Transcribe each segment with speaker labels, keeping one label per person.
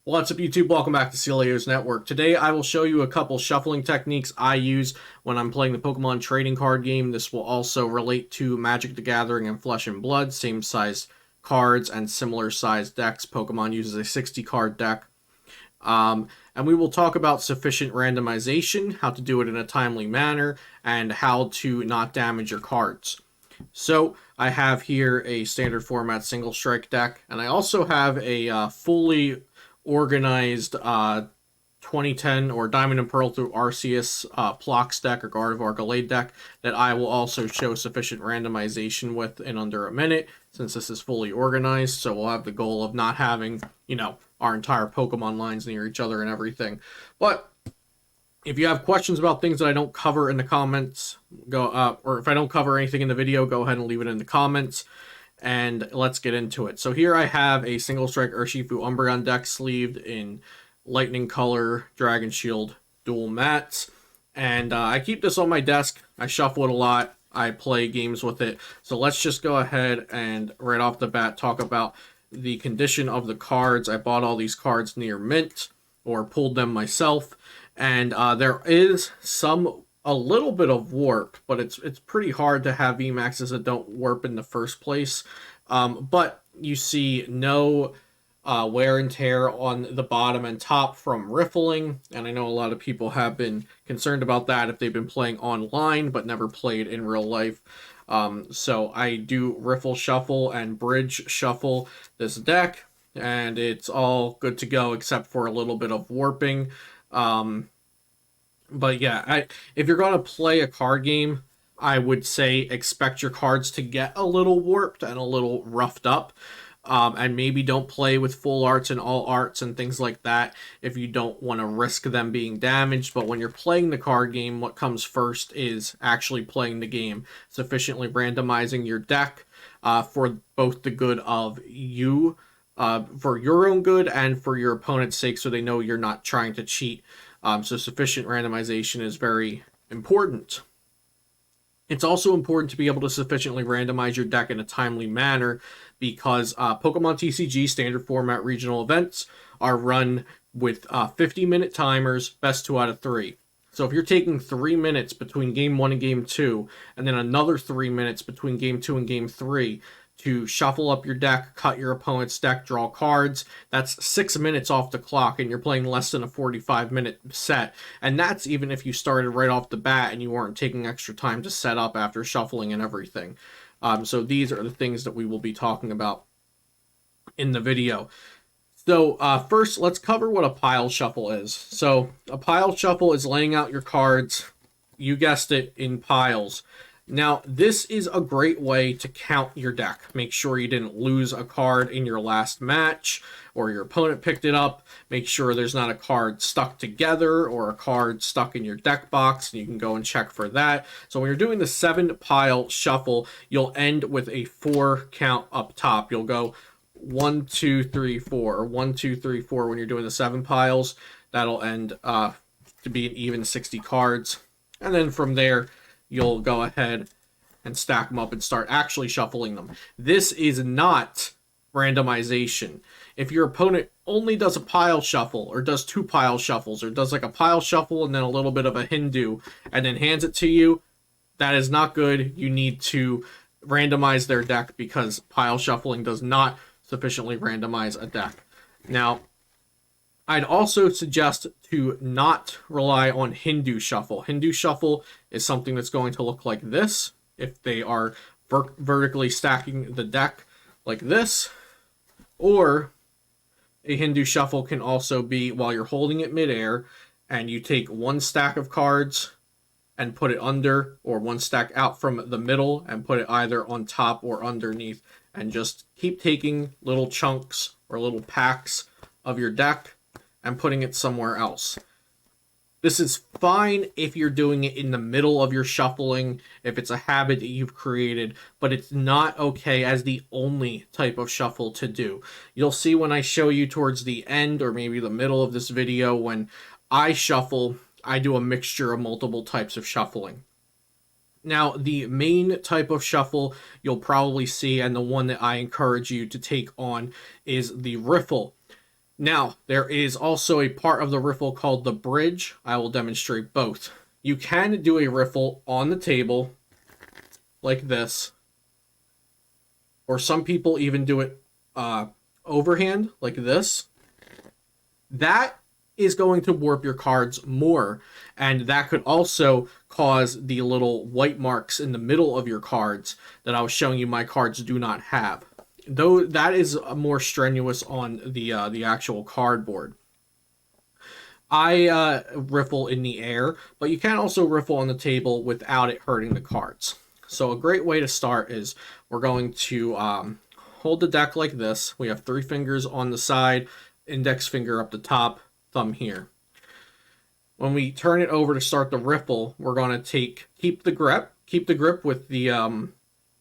Speaker 1: What's up, YouTube? Welcome back to CLAO's Network. Today I will show you a couple shuffling techniques I use when I'm playing the Pokemon trading card game. This will also relate to Magic the Gathering and Flesh and Blood, same size cards and similar size decks. Pokemon uses a 60 card deck. And we will talk about sufficient randomization, how to do it in a timely manner, and how to not damage your cards. So I have here a standard format single strike deck, and I also have a fully organized 2010 or Diamond and Pearl through Arceus Plox deck or Gardevoir Gallade deck that I will also show sufficient randomization with in under a minute, since this is fully organized. So we'll have the goal of not having, our entire Pokemon lines near each other and everything. But if you have questions about things that I don't cover in the comments, or if I don't cover anything in the video, go ahead and leave it in the comments. And let's get into it. So here I have a single strike Urshifu Umbreon deck sleeved in Lightning Color Dragon Shield dual mats. And I keep this on my desk. I shuffle it a lot. I play games with it. So let's just go ahead and right off the bat talk about the condition of the cards. I bought all these cards near mint or pulled them myself. And there is a little bit of warp, but it's pretty hard to have VMAXs that don't warp in the first place. But you see no wear and tear on the bottom and top from riffling, and I know a lot of people have been concerned about that if they've been playing online but never played in real life. So I do riffle shuffle and bridge shuffle this deck, and it's all good to go except for a little bit of warping. But yeah, if you're going to play a card game, I would say expect your cards to get a little warped and a little roughed up. And maybe don't play with full arts and all arts and things like that if you don't want to risk them being damaged. But when you're playing the card game, what comes first is actually playing the game, sufficiently randomizing your deck for both the good of you, for your own good and for your opponent's sake, so they know you're not trying to cheat. So sufficient randomization is very important. It's also important to be able to sufficiently randomize your deck in a timely manner because Pokemon TCG standard format regional events are run with 50-minute timers, best 2 out of 3. So if you're taking 3 minutes between Game 1 and Game 2, and then another 3 minutes between Game 2 and Game 3, to shuffle up your deck, cut your opponent's deck, draw cards, that's 6 minutes off the clock, and you're playing less than a 45-minute set. And that's even if you started right off the bat and you weren't taking extra time to set up after shuffling and everything. So these are the things that we will be talking about in the video. So first, let's cover what a pile shuffle is. So a pile shuffle is laying out your cards, you guessed it, in piles. Now, this is a great way to count your deck. Make sure you didn't lose a card in your last match or your opponent picked it up. Make sure there's not a card stuck together or a card stuck in your deck box, and you can go and check for that. So when you're doing the 7-pile shuffle, you'll end with a 4 count up top. You'll go 1, 2, 3, 4, or 1, 2, 3, 4 when you're doing the 7 piles. That'll end to be an even 60 cards. And then from there, you'll go ahead and stack them up and start actually shuffling them. This is not randomization. If your opponent only does a pile shuffle or does 2 pile shuffles or does like a pile shuffle and then a little bit of a Hindu and then hands it to you, that is not good. You need to randomize their deck because pile shuffling does not sufficiently randomize a deck. Now, I'd also suggest to not rely on Hindu shuffle. Hindu shuffle is something that's going to look like this if they are vertically stacking the deck like this. Or a Hindu shuffle can also be while you're holding it midair and you take 1 stack of cards and put it under, or 1 stack out from the middle and put it either on top or underneath, and just keep taking little chunks or little packs of your deck and putting it somewhere else. This is fine if you're doing it in the middle of your shuffling, if it's a habit that you've created, but it's not okay as the only type of shuffle to do. You'll see when I show you towards the end or maybe the middle of this video, when I shuffle, I do a mixture of multiple types of shuffling. Now, the main type of shuffle you'll probably see, and the one that I encourage you to take on, is the riffle. Now, there is also a part of the riffle called the bridge. I will demonstrate both. You can do a riffle on the table like this, or some people even do it overhand like this. That is going to warp your cards more, and that could also cause the little white marks in the middle of your cards that I was showing you my cards do not have. Though that is more strenuous on the actual cardboard. I riffle in the air, but you can also riffle on the table without it hurting the cards. So a great way to start is we're going to hold the deck like this. We have 3 fingers on the side, index finger up the top, thumb here. When we turn it over to start the riffle, we're going to keep the grip with the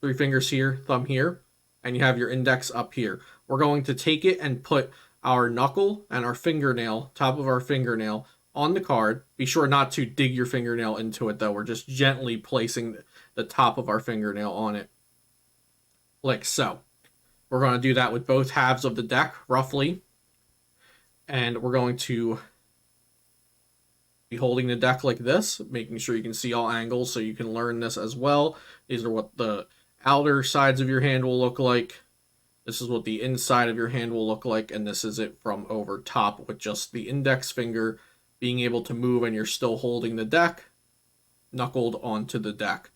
Speaker 1: 3 fingers here, thumb here, and you have your index up here. We're going to take it and put our knuckle and our fingernail, top of our fingernail, on the card. Be sure not to dig your fingernail into it, though. We're just gently placing the top of our fingernail on it, like so. We're going to do that with both halves of the deck, roughly. And we're going to be holding the deck like this, making sure you can see all angles so you can learn this as well. These are what the outer sides of your hand will look like. This is what the inside of your hand will look like, and this is it from over top with just the index finger being able to move and you're still holding the deck knuckled onto the deck.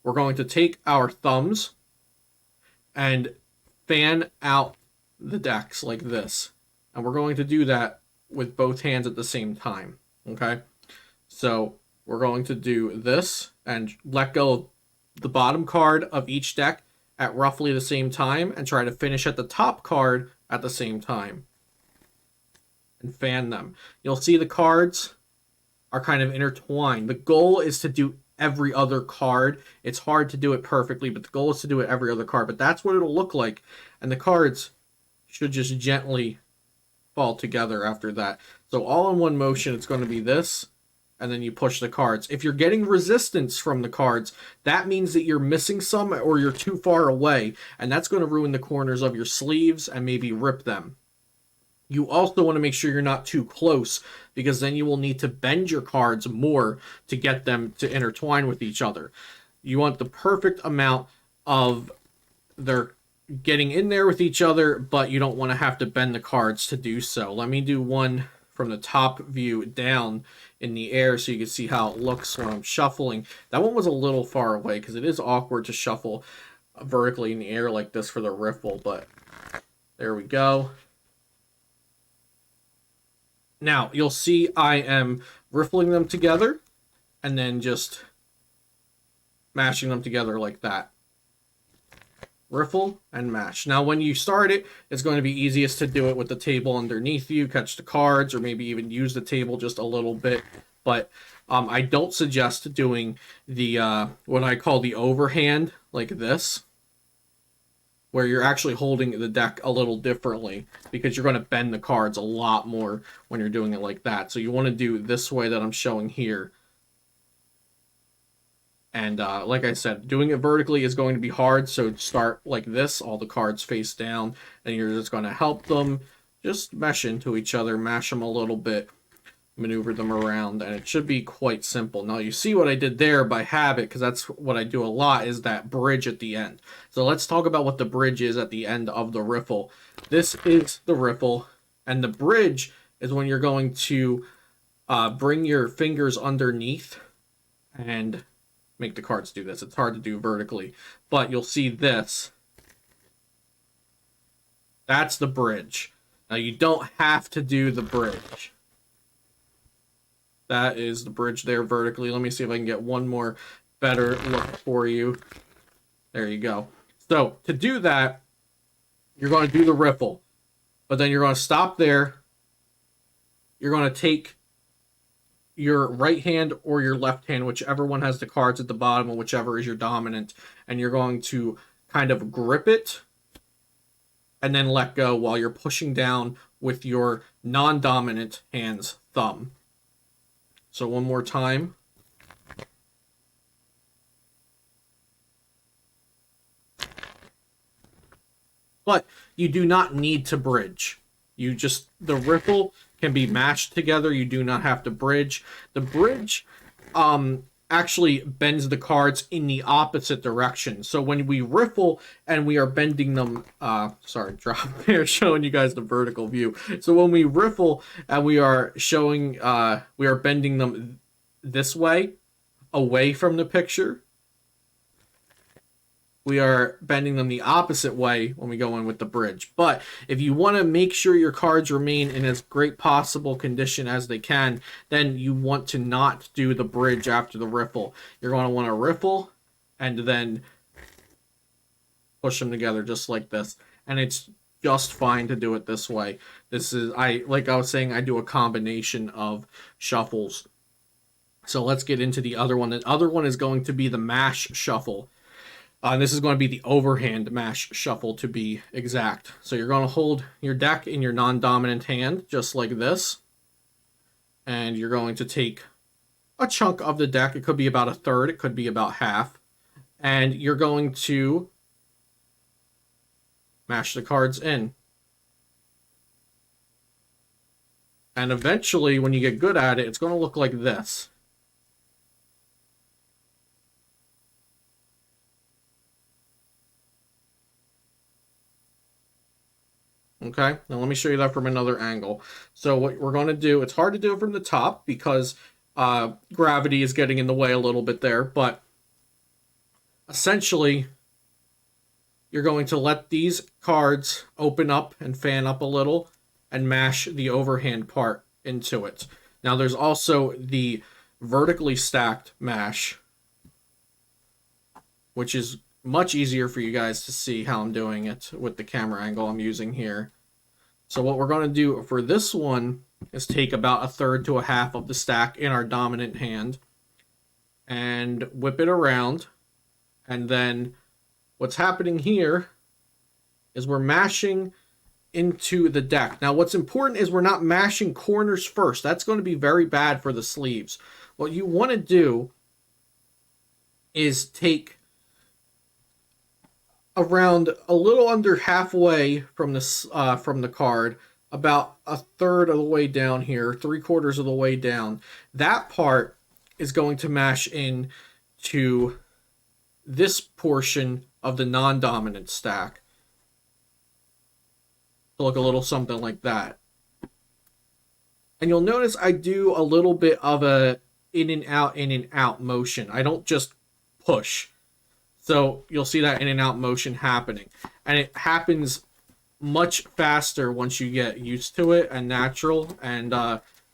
Speaker 1: We're going to take our thumbs and fan out the decks like this. And we're going to do that with both hands at the same time, okay? So we're going to do this and let go of the bottom card of each deck at roughly the same time and try to finish at the top card at the same time and fan them. You'll see the cards are kind of intertwined. The goal is to do every other card. It's hard to do it perfectly, but the goal is to do it every other card. But that's what it'll look like, and the cards should just gently fall together after that. So all in one motion, it's going to be this, and then you push the cards. If you're getting resistance from the cards, that means that you're missing some or you're too far away, and that's going to ruin the corners of your sleeves and maybe rip them. You also want to make sure you're not too close, because then you will need to bend your cards more to get them to intertwine with each other. You want the perfect amount of their getting in there with each other, but you don't want to have to bend the cards to do so. Let me do one from the top view down in the air so you can see how it looks when I'm shuffling. That one was a little far away because it is awkward to shuffle vertically in the air like this for the riffle, but there we go. Now, you'll see I am riffling them together and then just mashing them together like that. Riffle and mash. Now, when you start it, it's going to be easiest to do it with the table underneath you, catch the cards, or maybe even use the table just a little bit. But I don't suggest doing the what I call the overhand like this, where you're actually holding the deck a little differently, because you're going to bend the cards a lot more when you're doing it like that. So you want to do this way that I'm showing here. And like I said, doing it vertically is going to be hard, so start like this, all the cards face down, and you're just going to help them just mesh into each other, mash them a little bit, maneuver them around, and it should be quite simple. Now, you see what I did there by habit, because that's what I do a lot, is that bridge at the end. So let's talk about what the bridge is at the end of the riffle. This is the riffle, and the bridge is when you're going to bring your fingers underneath and make the cards do this. It's hard to do vertically, but you'll see this. That's the bridge. Now, you don't have to do the bridge. That is the bridge there vertically. Let me see if I can get one more better look for you. There you go. So, to do that, you're going to do the riffle, but then you're going to stop there. You're going to take your right hand or your left hand, whichever one has the cards at the bottom and whichever is your dominant, and you're going to kind of grip it and then let go while you're pushing down with your non-dominant hand's thumb. So one more time. But you do not need to bridge. The riffle can be mashed together. You do not have to bridge. The bridge actually bends the cards in the opposite direction. So when we riffle and we are bending them, sorry, drop here, showing you guys the vertical view. So when we riffle and we are showing, we are bending them this way, away from the picture. We are bending them the opposite way when we go in with the bridge. But if you want to make sure your cards remain in as great possible condition as they can, then you want to not do the bridge after the riffle. You're going to want to riffle and then push them together just like this. And it's just fine to do it this way. Like I was saying, I do a combination of shuffles. So let's get into the other one. The other one is going to be the mash shuffle. This is going to be the overhand mash shuffle to be exact. So you're going to hold your deck in your non-dominant hand, just like this. And you're going to take a chunk of the deck. It could be about a third. It could be about half. And you're going to mash the cards in. And eventually, when you get good at it, it's going to look like this. Okay, now let me show you that from another angle. So what we're going to do, it's hard to do it from the top because gravity is getting in the way a little bit there, but essentially you're going to let these cards open up and fan up a little and mash the overhand part into it. Now there's also the vertically stacked mash, which is much easier for you guys to see how I'm doing it with the camera angle I'm using here. So what we're going to do for this one is take about a third to a half of the stack in our dominant hand and whip it around. And then what's happening here is we're mashing into the deck. Now what's important is we're not mashing corners first. That's going to be very bad for the sleeves. What you want to do is take around a little under halfway from the card, about a third of the way down here, 3/4 of the way down. That part is going to mash in to this portion of the non-dominant stack to look a little something like that. And you'll notice I do a little bit of a in and out motion. I don't just push. So you'll see that in and out motion happening. And it happens much faster once you get used to it and natural. And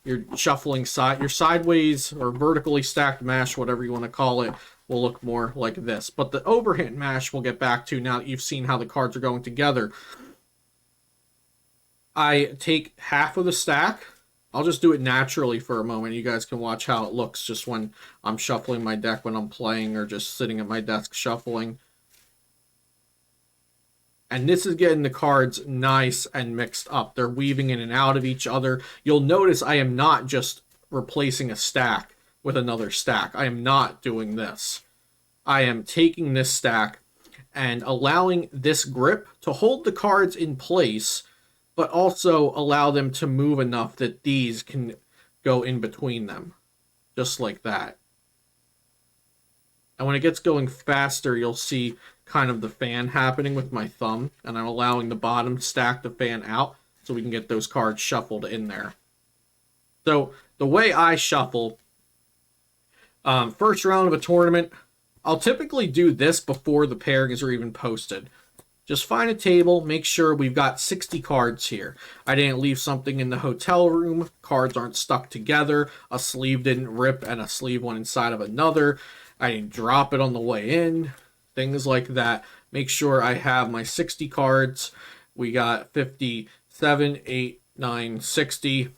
Speaker 1: you're shuffling your sideways or vertically stacked mash, whatever you want to call it, will look more like this. But the overhand mash we'll get back to now that you've seen how the cards are going together. I take half of the stack. I'll just do it naturally for a moment. You guys can watch how it looks just when I'm shuffling my deck when I'm playing or just sitting at my desk shuffling. And this is getting the cards nice and mixed up. They're weaving in and out of each other. You'll notice I am not just replacing a stack with another stack. I am not doing this. I am taking this stack and allowing this grip to hold the cards in place, but also allow them to move enough that these can go in between them, just like that. And when it gets going faster, you'll see kind of the fan happening with my thumb, and I'm allowing the bottom stack to fan out so we can get those cards shuffled in there. So the way I shuffle, first round of a tournament, I'll typically do this before the pairings are even posted. Just find a table, make sure we've got 60 cards here. I didn't leave something in the hotel room. Cards aren't stuck together. A sleeve didn't rip and a sleeve went inside of another. I didn't drop it on the way in. Things like that. Make sure I have my 60 cards. We got 57, 8, 9, 60.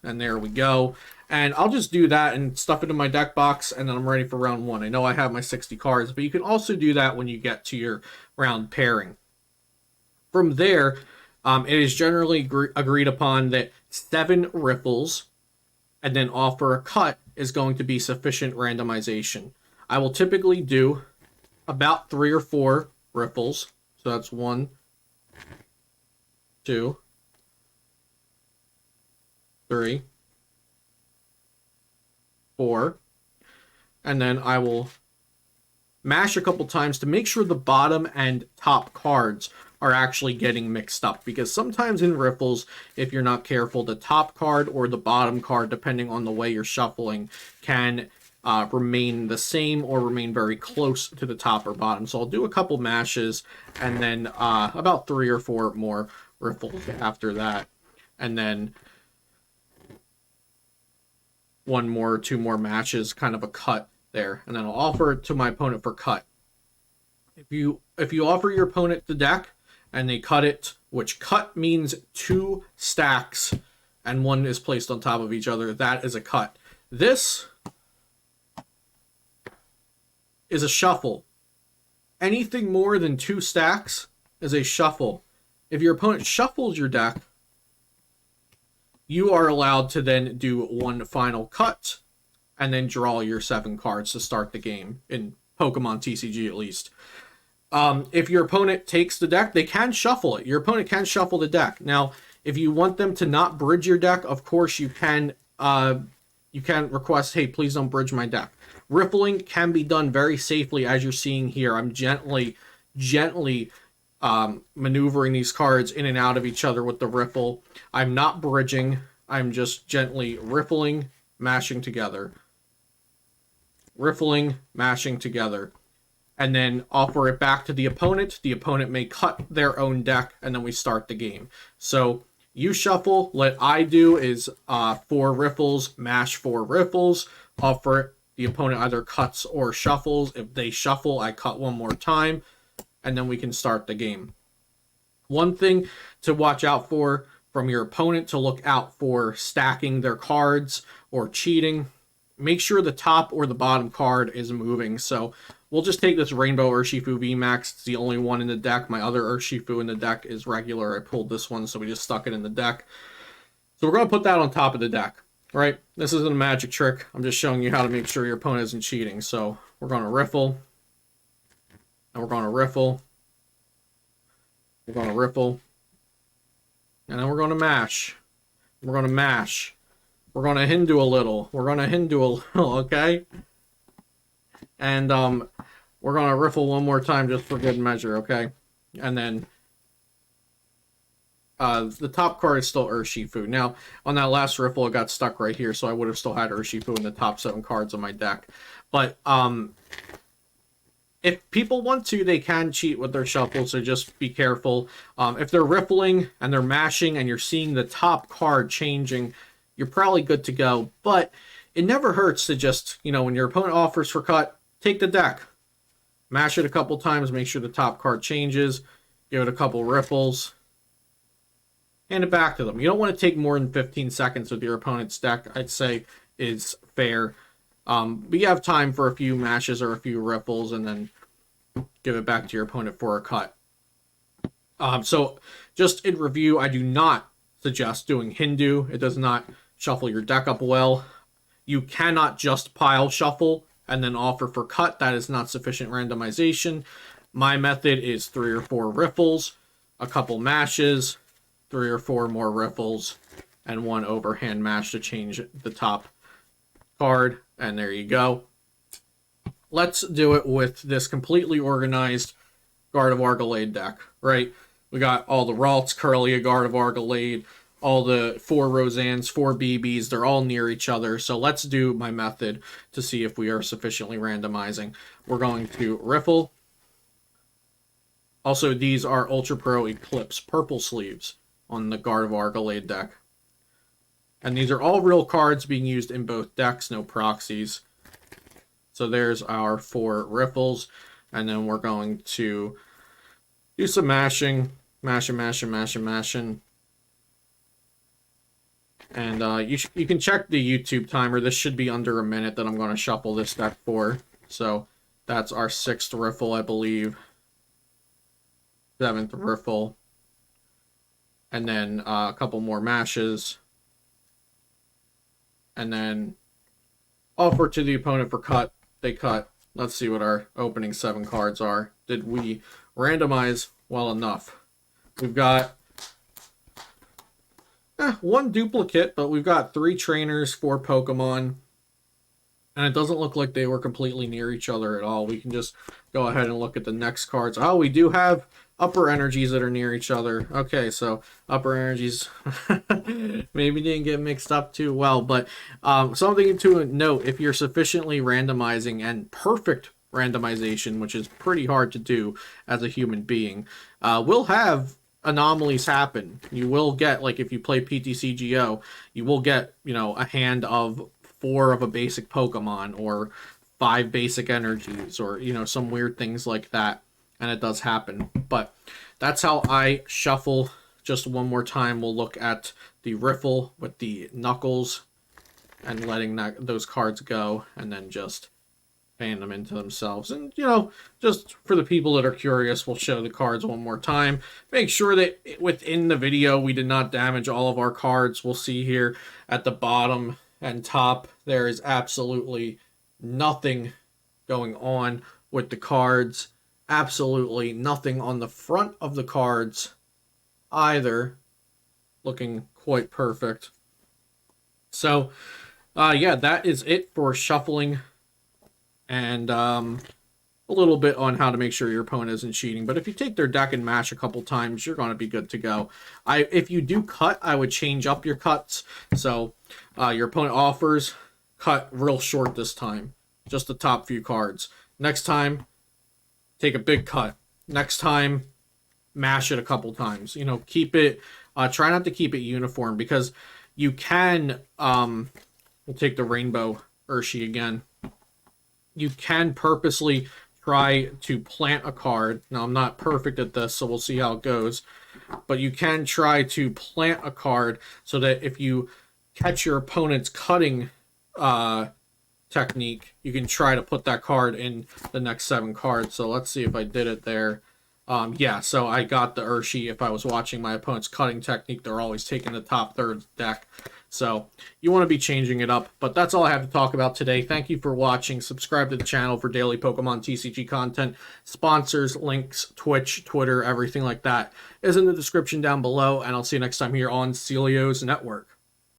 Speaker 1: And there we go. And I'll just do that and stuff it in my deck box, and then I'm ready for round one. I know I have my 60 cards, but you can also do that when you get to your round pairing. From there, it is generally agreed upon that 7 riffles and then offer a cut is going to be sufficient randomization. I will typically do about 3 or 4 riffles. So that's 1, 2, 3, 4, and then I will mash a couple times to make sure the bottom and top cards are actually getting mixed up, because sometimes in riffles, if you're not careful, the top card or the bottom card, depending on the way you're shuffling, can remain the same or remain very close to the top or bottom. So I'll do a couple mashes and then about 3 or 4 more riffles after that, and then 1 more, 2 more mashes, kind of a cut there, and then I'll offer it to my opponent for cut. If you offer your opponent the deck and they cut it, which cut means 2 stacks and 1 is placed on top of each other, that is a cut. This is a shuffle. Anything more than 2 stacks is a shuffle. If your opponent shuffles your deck, you are allowed to then do 1 final cut and then draw your 7 cards to start the game, in Pokemon TCG at least. If your opponent takes the deck, they can shuffle it. Your opponent can shuffle the deck. Now, if you want them to not bridge your deck, of course you can request, hey, please don't bridge my deck. Riffling can be done very safely, as you're seeing here. I'm gently maneuvering these cards in and out of each other with the riffle. I'm not bridging. I'm just gently riffling, mashing together. Riffling, mashing together. And then offer it back to the opponent. The opponent may cut their own deck, and then we start the game. So you shuffle. What I do is 4 riffles, mash 4 riffles, offer it. The opponent either cuts or shuffles. If they shuffle, I cut 1 more time, and then we can start the game. One thing to watch out for from your opponent, to look out for stacking their cards or cheating. Make sure the top or the bottom card is moving. So we'll just take this Rainbow Urshifu VMAX. It's the only one in the deck. My other Urshifu in the deck is regular. I pulled this one, so we just stuck it in the deck. So we're going to put that on top of the deck, right? This isn't a magic trick. I'm just showing you how to make sure your opponent isn't cheating. So we're going to riffle. And we're going to riffle. We're going to riffle. And then we're going to mash. We're going to mash. We're going to Hindu a little. We're going to Hindu a little, okay? And we're going to riffle 1 more time just for good measure, okay? And then the top card is still Urshifu. Now, on that last riffle, it got stuck right here, so I would have still had Urshifu in the top 7 cards on my deck. But if people want to, they can cheat with their shuffle, so just be careful. If they're riffling and they're mashing and you're seeing the top card changing, you're probably good to go. But it never hurts to just, when your opponent offers for cut, take the deck. Mash it a couple times, make sure the top card changes, give it a couple riffles, hand it back to them. You don't want to take more than 15 seconds with your opponent's deck, I'd say is fair. But you have time for a few mashes or a few riffles, and then give it back to your opponent for a cut. So just in review, I do not suggest doing Hindu. It does not shuffle your deck up well. You cannot just pile shuffle and then offer for cut. That is not sufficient randomization. My method is 3 or 4 riffles, a couple mashes, 3 or 4 more riffles, and 1 overhand mash to change the top card. And there you go. Let's do it with this completely organized Gardevoir Gallade deck, right? We got all the Ralts, Kirlia, Gardevoir Gallade, all the 4 Roseannes, 4 BBs. They're all near each other. So let's do my method to see if we are sufficiently randomizing. We're going to riffle. Also, these are Ultra Pro Eclipse purple sleeves on the Gardevoir Gallade deck. And these are all real cards being used in both decks, no proxies. So there's our 4 riffles. And then we're going to do some mashing. Mashing. And you can check the YouTube timer. This should be under a minute that I'm going to shuffle this deck for. So that's our 6th riffle, I believe. 7th riffle. And then a couple more mashes. And then offer to the opponent for cut. They cut. Let's see what our opening 7 cards are. Did we randomize well enough? We've got One duplicate, but we've got 3 trainers, 4 Pokemon, and it doesn't look like they were completely near each other at all. We can just go ahead and look at the next cards. Oh, we do have upper energies that are near each other. Okay, so upper energies maybe didn't get mixed up too well, but something to note, if you're sufficiently randomizing and perfect randomization, which is pretty hard to do as a human being, we'll have anomalies happen. You will get, like if you play PTCGO, you will get, you know, a hand of 4 of a basic Pokemon or 5 basic energies, or, you know, some weird things like that. And it does happen. But that's how I shuffle. Just one more time, we'll look at the riffle with the knuckles and letting those cards go, and then just fan them into themselves. And, you know, just for the people that are curious, we'll show the cards one more time. Make sure that within the video we did not damage all of our cards. We'll see here at the bottom and top, there is absolutely nothing going on with the cards. Absolutely nothing on the front of the cards either. Looking quite perfect. So, yeah, that is it for shuffling. And a little bit on how to make sure your opponent isn't cheating. But if you take their deck and mash a couple times, you're going to be good to go. If you do cut, I would change up your cuts. So your opponent offers, cut real short this time. Just the top few cards. Next time, take a big cut. Next time, mash it a couple times. You know, keep it, try not to keep it uniform, because you can, we'll take the Rainbow Urshi again. You can purposely try to plant a card. Now, I'm not perfect at this, so we'll see how it goes. But you can try to plant a card so that if you catch your opponent's cutting technique, you can try to put that card in the next 7 cards. So let's see if I did it there. Yeah, so I got the Urshi. If I was watching my opponent's cutting technique, they're always taking the top third deck. So you want to be changing it up. But that's all I have to talk about today. Thank you for watching. Subscribe to the channel for daily Pokemon TCG content. Sponsors, links, Twitch, Twitter, everything like that is in the description down below. And I'll see you next time here on Celio's Network.